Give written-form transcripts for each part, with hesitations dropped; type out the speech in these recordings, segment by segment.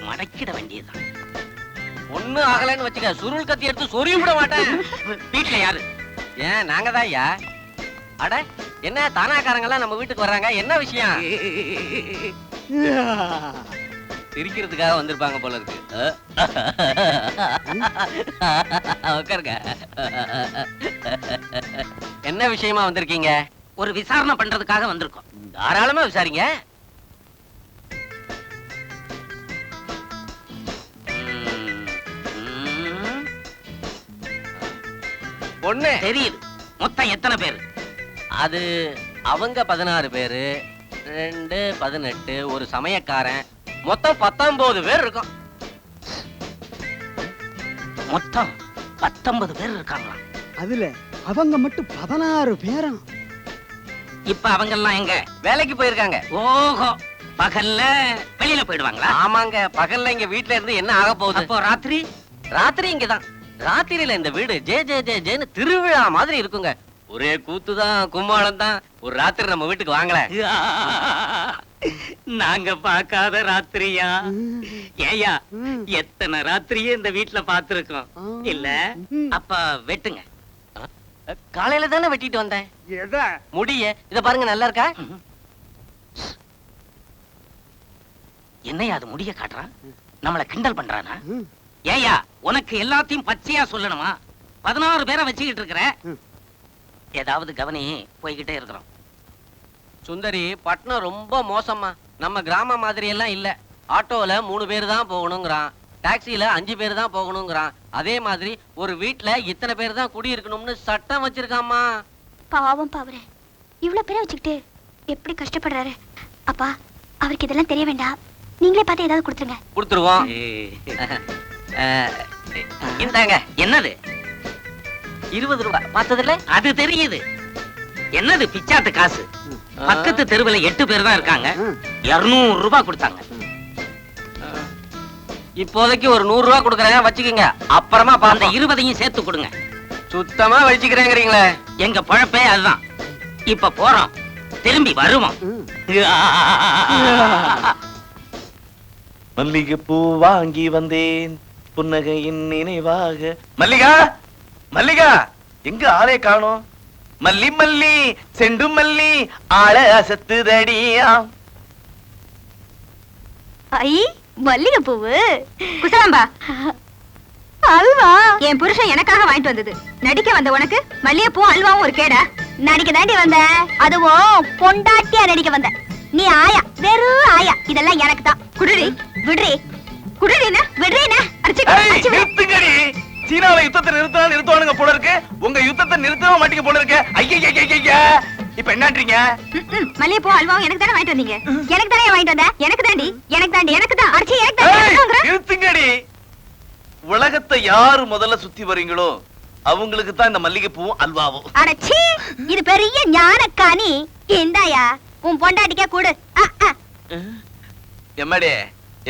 மடக்கிட வேண்டியதுதான். ஒண்ணு ஆகலன்னு வச்சுக்க, சுருள் கத்தி எடுத்து சொருவி விட மாட்டேன். வீட்டுல யாரு? ஏன் நாங்க தான் ஐயா. அட என்ன தானாக்காரங்க எல்லாம் நம்ம வீட்டுக்கு வர்றாங்க, என்ன விஷயம்? சிரிக்கிறதுக்காக வந்திருப்பாங்க போல இருக்கு. உட்காருங்க. என்ன விஷயமா வந்திருக்கீங்க? ஒரு விசாரணை பண்றதுக்காக வந்திருக்கோம். தாராளமா விசாரிங்க. பொண்ணு தெரியுது. மொத்தம் எத்தனை பேரு? அது அவங்க 16 பேரு, 2 18, ஒரு சமயக்காரன், மொத்தம் 19 பேர் இருக்கும். மொத்தம் 19 பேர் இருக்காங்களா? அதுல அவங்க மட்டும் 16 பேரும். இப்ப அவங்க எல்லாம் எங்க? வேலைக்கு போயிருக்காங்க. ஓஹோ, பகல்ல வெளியில போயிடுவாங்களா? ஆமாங்க, பகல்ல இங்க வீட்ல இருந்து என்ன ஆக போகுது? அப்போ ராத்திரி? ராத்திரி இங்கதான். ராத்திரியில இந்த வீடு ஜே ஜே ஜே ஜேன்னு திருவிழா மாதிரி இருக்குங்க. ஒரே கூத்துதான், கும்மாளம் தான். ஒரு ராத்திரி நம்ம வீட்டுக்கு வாங்கல. நாங்க பார்க்காத ராத்திரியா? ஏயா, எத்தனை ராத்திரியே இந்த வீட்டுல பாத்துருக்கோம் இல்ல? அப்ப வெட்டுங்க. காலையில தானே வெட்டிட்டு வந்தேன். முடிய இத பாருங்க, நல்லா இருக்கா? என்னையா அது முடிய காட்டுறான்? நம்மள கிண்டல் பண்றானா? ஏயா, உனக்கு எல்லாத்தையும் பச்சையா சொல்லணுமா? 16 பேரை வச்சுக்கிட்டு இருக்கிற. ஏதாவது கவனி, போய்கிட்டே இருக்கிறோம். சுந்தரி, பட்டணம் ரொம்ப மோசமா. நம்ம கிராம மாதிரி எல்லாம் இல்ல. ஆட்டோல 3 பேர் தான் போகணுங்கிறான், டாக்ஸில 5 பேர் தான் போகணுங்கிறான். அதே மாதிரி ஒரு வீட்டுல இத்தனை பேர் தான் குடி இருக்கணும்னு சட்டம் வச்சிருக்காமா. பாவம் பாவரே, இவ்வளவு பேரை வச்சுக்கிட்டு எப்படி கஷ்டப்படுறாரு. அப்பா, அவருக்கு இதெல்லாம் தெரிய வேண்டாம். நீங்களே பார்த்து ஏதாவது கொடுத்துருங்க. கொடுத்துருவோம். இந்தாங்க. என்னது? 20 ரூபாய். பார்த்ததில்ல? அது தெரியுது. என்னது பிச்சாத்து காசு? பக்கத்து தெருவில் 8 பேர் தான் இருக்காங்க. 200 ரூபாய் கொடுத்தாங்க. இப்போதைக்கு ஒரு 100 ரூபாய் கொடுக்கறேன், வச்சுக்கோங்க. அப்புறமா அந்த 20ஐயும் சேர்த்து கொடுங்க. சுத்தமா வச்சுக்கிறேங்கிறீங்களே. எங்க பழப்பே அதுதான். இப்ப போறோம், திரும்பி வருவோம். மல்லிகை பூ வாங்கி வந்தேன் புன்னகையின் நினைவாக. மல்லிகா, மல்லிகா, எங்க ஆளே காணோம்? மல்லி மல்லி செண்டு மல்லி ஆள அசத்துதடியா. ஐ, மல்லிகை பூவு. குசலாம்பா, அல்வா என் புருஷன் எனக்காக வாங்கிட்டு வந்தது. நடிக்க வந்த உனக்கு மல்லிகை பூ அல்வாவும் ஒரு கேடா? நடிக்க தாண்டி வந்த, அதுவும் பொண்டாட்டியா நடிக்க வந்த. நீ ஆயா, வெறும் ஆயா. இதெல்லாம் எனக்கு தான். குடுறி, விடுறி, குடுறினா விடுறீனா? நிறுத்துங்கடி. சீனாவை யுத்தத்தை நிறுத்தினா நிறுத்துவானுங்க போல இருக்கு. உங்க யுத்தத்தை நிறுத்தவே மாட்டீங்க போல இருக்கு. ஐயா, இப்ப என்னன்றீங்க? மல்லிகை பூ அல்வாவும் எனக்கு தானே வாங்கிட்டு வந்தீங்க. எனக்கு தானே வாங்கிட்டு வந்த. எனக்கு தாண்டி, எனக்கு தாண்டி, எனக்கு தான். அடிச்சு எனக்கு தான். நிறுத்துங்கடி. உலகத்தை யாரு முதல்ல சுத்தி வரீங்களோ அவங்களுக்கு தான் இந்த மல்லிகை பூவும் அல்வாவும். அடச்சி, இது பெரிய ஞானக்காணி. இந்தாயா, உன் பொண்டாட்டிக்கே கூடு. எம்மாடி,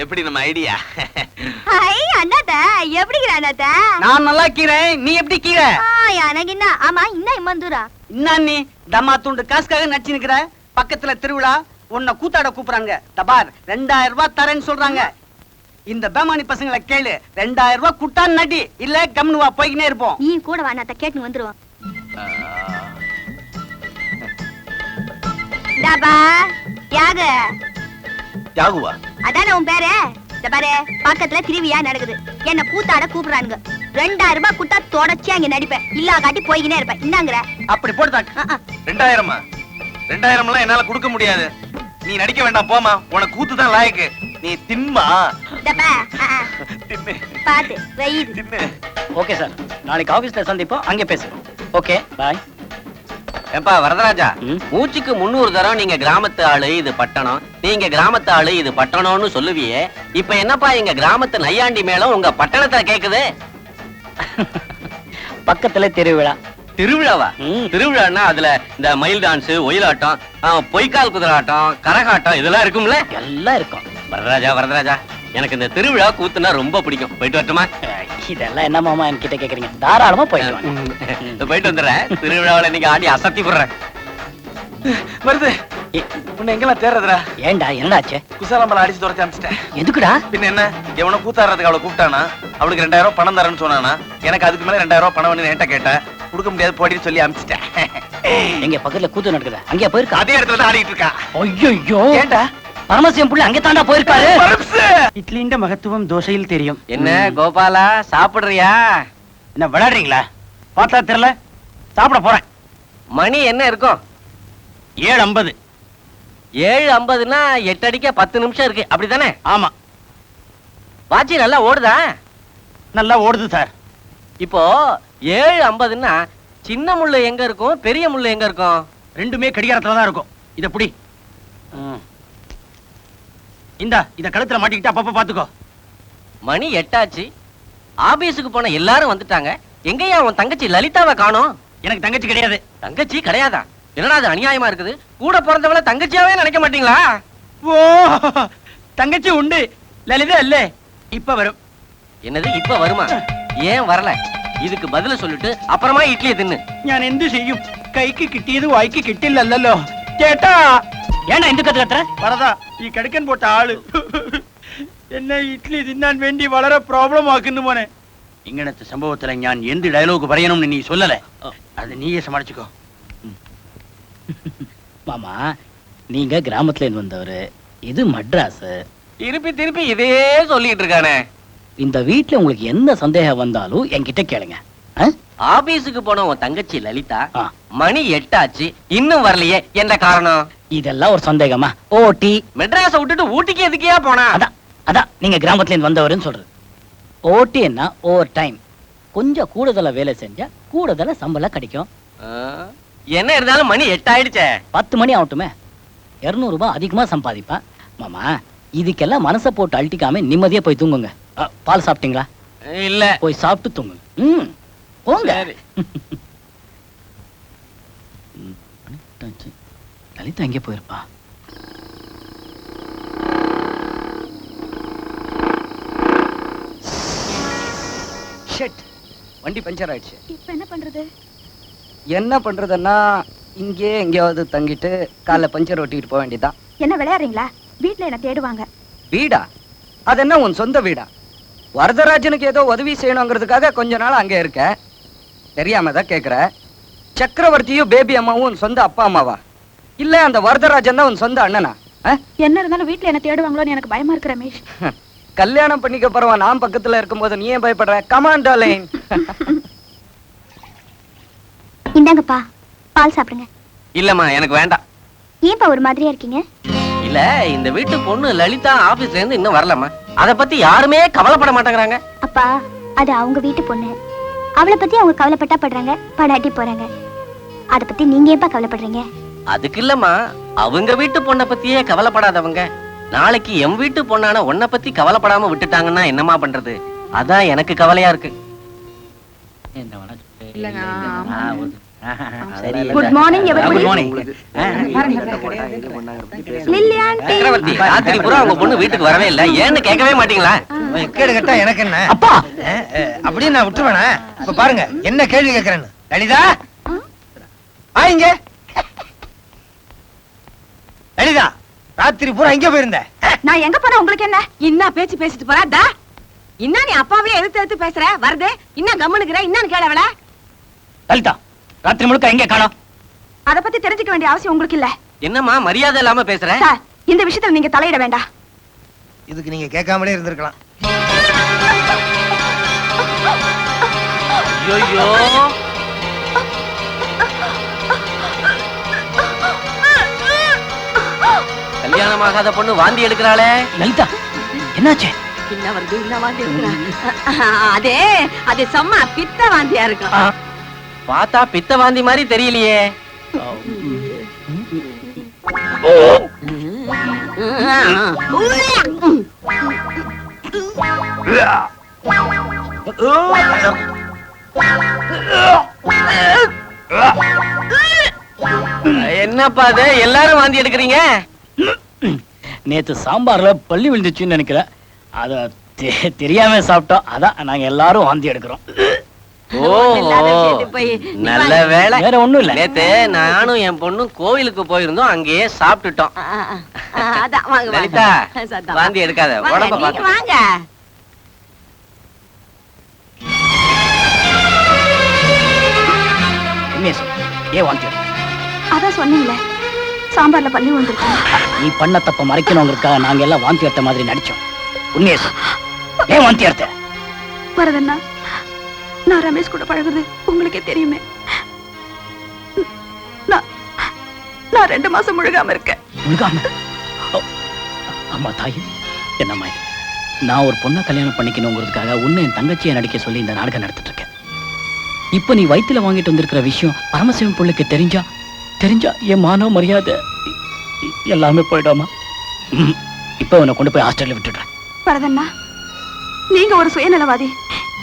எப்படி நம்ம ஐடியா? ஐ அண்ணாத்த, எப்படிங்கிற அண்ணாத்த? நான் நல்லா கீறேன், நீ எப்படி கீரை? எனக்கு என்ன? ஆமா, இன்னும் இம்மந்தூரா? என்ன நீ தம்மா துண்டு காசுக்காக நடிச்சு நிக்கிற? பக்கத்துல திருவிழா, உன்னை கூத்தாட கூப்பிடுறாங்க. தபார் 2000 ரூபாய் தரேன்னு சொல்றாங்க. இந்த பேமானி பசங்களை கேளு. 2000 ரூபாய் குட்டான் நடி, இல்ல கம்னு வா, போய்க்கினே இருப்போம். நீ கூட வா, அண்ணாத்த கேட்டு வந்துருவோம். டபா யாக யாகுவா? அதானே உன் பேரு? பாரு, பக்கத்துல திருவிழா நடக்குது. என்ன கூத்தாட கூப்பிடுறானுங்க. 2000 ரூபாய் குட்டா தொடச்சி அங்க நடிப்பேன். இல்லா காட்டி போய்கினே இருப்பேன். இன்னாங்கிற அப்படி போடுதாங்க. 2000 2000 என்னால கொடுக்க முடியாது. நீ நடிக்க வேண்டாம், போமா. உனக்கு கூத்து தான் லாயக்கு. நீ தின்மா. பாத்து வயிறு. ஓகே சார், நாளைக்கு ஆபீஸ்ல சந்திப்போம், அங்க பேசுறோம். ஓகே, பாய். ஏப்பா வரதராஜா, மூச்சுக்கு 300 தரம் நீங்க கிராமத்து ஆளு இது பட்டணம், நீங்க கிராமத்து ஆளு இது பட்டணம்னு சொல்லுவியே. இப்ப என்னப்பா எங்க கிராமத்து நையாண்டி மேளம் உங்க பட்டணத்தை கேக்குது? பக்கத்துல திருவிழா. திருவிழாவா? திருவிழான்னா அதுல இந்த மயில் டான்ஸ், ஒயிலாட்டம், பொய்க்கால் குதிராட்டம், கரகாட்டம் இதெல்லாம் இருக்கும்ல? எல்லாம் இருக்கும். வரதராஜா, வரதராஜா, எனக்கு இந்த திருவிழா கூத்துனா ரொம்ப பிடிக்கும். போயிட்டு வரட்டுமா? இதெல்லாம் என்ன மாமா என்கிட்ட கேக்குறீங்க? தாராளமா போயிட்டு போயிட்டு வந்துடுறேன். திருவிழாவில நீங்க ஆடி அசத்தி போடுறேன். வருது. உன்னை எங்கெல்லாம் தேடுறதுடா? ஏண்டா என்னடாச்சே? குசாலம்பல அடிச்சு துரத்தி அமிச்சிட்டேன். எதுக்குடா? பின்ன என்ன, எவனை கூத்தாடுறதுக்கு அவளை கூப்பிட்டானா, அவளுக்கு 2000 ரூபாய் பணம் தரேன்னு சொன்னானா, எனக்கு அதுக்கு மேல 2000 ரூபாய் பணம் வேணும்னு என்கிட்ட கேட்டேன். கொடுக்க முடியாது போடின்னு சொல்லி அமிச்சிட்டேன். எங்க பக்கத்துல கூத்து நடக்குது, அங்கே போயிருக்கா? அதே இடத்துல தான் ஆடிட்டு இருக்கா. ஐயோ ஏண்டா பரமசிவம் புள்ள அங்கே தாண்டா போயிருக்காரு. இட்லிண்ட மகத்துவம் தோசையில் தெரியும். என்ன கோபாலா சாப்பிடுறியா? என்ன விளையாடுறீங்களா? பார்த்தா தெரியல, சாப்பிட போறேன். மணி என்ன இருக்கும்? 7:50. 7:50ன்னா 8 அடிக்க 10 நிமிஷம் இருக்கு, அப்படிதானே? ஆமா, வாட்சி நல்லா ஓடுதா? நல்லா ஓடுது சார். இப்போ 7:50ன்னா சின்ன முள்ளு எங்க இருக்கும், பெரிய முள்ளு எங்க இருக்கும்? ரெண்டுமே கடிகாரத்துல தான் இருக்கும். இத புடி. இந்தா, இத கழுத்துல மாட்டிக்கிட்டு அப்பப்ப பாத்துக்கோ. மணி 8 ஆச்சு. ஆபீஸுக்கு போன எல்லாரும் வந்துட்டாங்க. எங்கயா உன் தங்கச்சி லலிதாவை காணோம்? எனக்கு தங்கச்சி கிடையாது. தங்கச்சி கிடையாதா? என்னடா அது அநியாயமா இருக்குது. கூட பிறந்தவள தங்கச்சியாவே நினைக்க மாட்டீங்களா? ஓ, தங்கச்சி உண்டு, லலிதா இல்ல. இப்ப வரும். என்னது இப்ப வருமா? ஏன் வரல? இதுக்கு பதில சொல்லிட்டு அப்புறமா இட்லியை தின்னு. ഞാൻ എന്ത് ചെയ്യും? കൈക്ക് കിട്ടിയത് വായിക്ക് കിട്ടില്ലല്ലോ ചേട്ടാ. ஏண்டா இந்த கத்துற? வரதா ഈ കടുക്കൻ പോട്ട ആള് എന്നെ ഇഡ്ലി തിന്നാൻ വേണ്ടി വളരെ പ്രോബ്ലം ആക്കുന്നു മോനെ. ഇങ്ങനത്തെ സംഭവത്തിലെ ഞാൻ എന്ത് ഡയലോഗ് പറയണമെന്ന് നീ சொல்லல. அது நீயே சமாளிச்சுக்கோ. மாமா, நீங்க கிராமத்துல இருந்து வந்தவரு, இது மட்ராஸ். திருப்பி திருப்பி இதே சொல்லிட்டு இருக்கானே. இந்த வீட்ல உங்களுக்கு என்ன சந்தேகம் வந்தாலும் என்கிட்ட கேளுங்க. ஆபீஸுக்கு போன உன் தங்கச்சி லலிதா ஆ. மணி 8 ஆச்சு, இன்னும் வரலையே, என்ன காரணம்? இதெல்லாம் ஒரு சந்தேகமா? ஓட்டி மெட்ராஸ விட்டுட்டு ஊட்டிக்கு எதுக்கியா போனா? அதான் அதான் நீங்க கிராமத்துல இருந்து வந்தவருன்னு சொல்றது. ஓட்டி என்ன, ஓவர் டைம். கொஞ்சம் கூடுதலா வேலை செஞ்சா கூடுதலா சம்பளம் கிடைக்கும். என்ன இருந்தாலும் மணி 8 ஆயிடுச்சே. 10 மணி ஆகட்டுமே, 200 ரூபாய் அதிகமா சம்பாதிப்பேன். மாமா, இதுக்கெல்லாம் மனசை போட்டு அழட்டிக்காம நிம்மதியா போய் தூங்குங்க. பால் சாப்பிட்டீங்களா? இல்ல. போய் சாப்பிட்டு தூங்குங்க. போங்க. லலிதா எங்கே போயிருப்பா? ஷிட், வண்டி பஞ்சர் ஆயிடுச்சு. இப்ப என்ன பண்றது? என்ன பண்றதுன்னா, இங்கே எங்கேயாவது தங்கிட்டு காலைல பஞ்சர் ஓட்டிட்டு போக வேண்டியதான். என்ன விளையாடுறீங்களா? வீட்ல என்ன தேடுவாங்க. வீடா? அது என்ன உன் சொந்த வீடா? வரதராஜனுக்கு ஏதோ உதவி செய்யணுங்கிறதுக்காக கொஞ்ச நாள் அங்கே இருக்க. தெரியாம தான் கேக்குற. சக்கரவர்த்தியும் பேபி அம்மாவும் உன் சொந்த அப்பா அம்மாவா? இல்ல அந்த வரதராஜன் தான் உன் சொந்த அண்ணனா? என்ன இருந்தாலும் வீட்ல என்ன தேடுவாங்களோன்னு எனக்கு பயமா இருக்கு ரமேஷ். கல்யாணம் பண்ணிக்க போறவா நான் பக்கத்துல இருக்கும்போது நீ ஏன் பயப்படுற? Come on darling. இந்தாங்கப்பா, பால் சாப்பிடுங்க. இல்லம்மா, எனக்கு வேண்டாம். ஏன்பா ஒரு மாதிரியா இருக்கீங்க? இல்ல, இந்த வீட்டு பொண்ணு லலிதா ஆபீஸ்ல இருந்து இன்னும் வரலம்மா. அத பத்தி யாருமே கவலைப்பட மாட்டேங்கிறாங்க. அப்பா, அது அவங்க வீட்டு பொண்ணு. அவளை பத்தி அவங்க கவலைப்பட்டா படுறாங்க, படாட்டி போறாங்க. அத பத்தி நீங்க ஏன்பா கவலைப்படுறீங்க? அதுக்கு இல்லம்மா, அவங்க வீட்டு பொண்ணை பத்தியே கவலைப்படாதவங்க நாளைக்கு எம் வீட்டு பொண்ணான உன்னை பத்தி கவலைப்படாம விட்டுட்டாங்கன்னா என்னமா பண்றது? அதான் எனக்கு கவலையா இருக்கு. Good morning everybody. Good morning. Lily aunty. Chakravarthy, ராத்திரி பூரா உங்க பொண்ணு வீட்டுக்கு வரவே இல்ல, ஏன்னு கேட்கவே மாட்டீங்களா? கேடு கேட்டா எனக்கு என்ன அப்பா, அப்படியே நான் விட்டுருவேனா? இப்ப பாருங்க என்ன கேள்வி கேட்கிறேன்னு. லலிதா, இங்க லலிதா, ராத்திரி பூரா எங்க போயிருந்த? நான் எங்க போறேன் உங்களுக்கு என்ன? என்ன பேச்சு பேசிட்டு போறாடா? என்ன நீ அப்பாவே எதிர்த்து பேசுற? வருது இன்னும் கம்முனுக்குற, இன்னும் கேளவள. லலிதா, ராத்திரி முழுக்க எங்கே காணோம்? அத பத்தி தெரிஞ்சுக்க வேண்டிய அவசியம் உங்களுக்கு இல்ல. என்னம்மா மரியாதை இல்லாம பேசுற? சார், இந்த விஷயத்துல நீங்க தலையிட வேண்டாம். இதுக்கு நீங்க கேட்காமலே இருந்திருக்கலாம். ஐயோ, கல்யாணமாகாத பொண்ணு வாந்தி எடுக்கிறாளே. லலிதா, என்னாச்சு? என்ன வருது, என்ன வாந்தி எடுக்கிறா? அதே அது சும்மா பித்த வாந்தியா இருக்கும். பார்த்தா பித்த வாந்தி மாதிரி தெரியலையே. என்னப்பா அது, எல்லாரும் வாந்தி எடுக்கிறீங்க? நேத்து சாம்பார்ல பள்ளி விழுந்துச்சுன்னு நினைக்கிறேன். அத தெரியாம சாப்பிட்டோம். அதான் நாங்க எல்லாரும் வாந்தி எடுக்கிறோம். ஓ நல்ல வேலை. வேற ஒண்ணும் இல்ல. நேத்து நானும் என் பொண்ணும் கோவிலுக்கு போயிருந்தோம், அங்கேயே சாப்பிட்டுட்டோம். அதான் வாங்க லலிதா, சத்தம். வாந்தி எடுக்காத, வாங்க, உடம்ப நீங்க பாத்து. வாங்க. ஏன் வாந்தி எடுத்த? அதான் சொன்னீங்களே சாம்பார்ல பள்ளி வந்துருக்கு. நீ பண்ண தப்ப மறைக்கணுங்கிறதுக்காக நாங்க எல்லாம் வாந்தி எடுத்த மாதிரி நடிச்சோம். உண்மையை சொல்லு. ஏன் வாந்தி எடுத்த? வரதண்ணா, நான் ரமேஷ் கூட பழகுறது உங்களுக்கே தெரியுமே. நான் 2 மாசம் முழுகாம இருக்கேன். முழுகாம? அம்மா தாயே, என்னம்மா இது? நான் ஒரு பொண்ணை கல்யாணம் பண்ணிக்கணுங்கிறதுக்காக உன்னை என் தங்கச்சியை நடிக்க சொல்லி இந்த நாடகம் நடத்திட்டு இருக்கேன். இப்ப நீ வயித்துல வாங்கிட்டு வந்திருக்கிற விஷயம் பரமசிவம் பிள்ளைக்கு தெரிஞ்சா என் மானோ மரியாதை எல்லாமே போயிடுமா? இப்ப உன்னை கொண்டு போய் ஹாஸ்டல்ல விட்டுடுறேன். வரதண்ணா, நீங்க ஒரு சுயநலவாதி.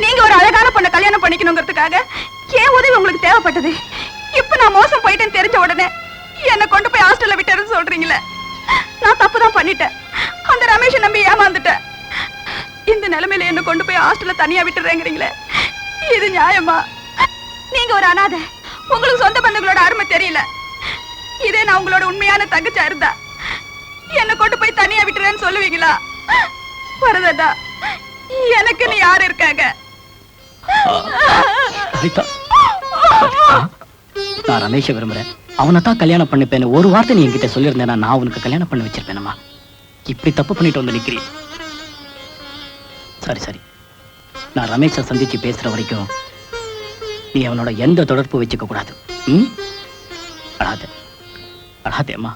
நீங்க ஒரு அழகான பொண்ணை கல்யாணம் பண்ணிக்கணுங்கிறதுக்காக ஏன் உதவி உங்களுக்கு தேவைப்பட்டது. இப்ப நான் மோசம் போயிட்டேன்னு தெரிஞ்ச உடனே என்ன கொண்டு போய் ஹாஸ்டல்ல விட்டுறேன்னு சொல்றீங்களே. நான் தப்புதான் பண்ணிட்டேன். அந்த ரமேஷை நம்பி ஏமாந்துட்டேன். இந்த நிலைமையில என்ன கொண்டு போய் ஹாஸ்டல்ல தனியா விட்டுறேங்கிறீங்களே, இது நியாயமா? நீங்க ஒரு அனாதை. உங்களுக்கு சொந்த பந்தங்களோட அருமை தெரியல. இதே நான் உங்களோட உண்மையான தங்கச்சா இருந்தா என்ன கொண்டு போய் தனியா விட்டுறேன்னு சொல்லுவீங்களா? வரதா, எனக்கு நீ யாரு இருக்காங்க? லலிதா, நான் ரமேஷை விரும்புறேன். அவனை தான் கல்யாணம் பண்ணிப்பேன்னு ஒரு வார்த்தை நீ என்கிட்ட சொல்லியிருந்தேன்னா நான் உனக்கு கல்யாணம் பண்ணி வச்சிருப்பேனம்மா. இப்படி தப்பு பண்ணிட்டு வந்து நிக்கிறீ. சரி, நான் ரமேஷை சந்திச்சு பேசுற வரைக்கும் நீ அவனோட எந்த தொடர்பு வச்சுக்க கூடாது. அழாதே அம்மா.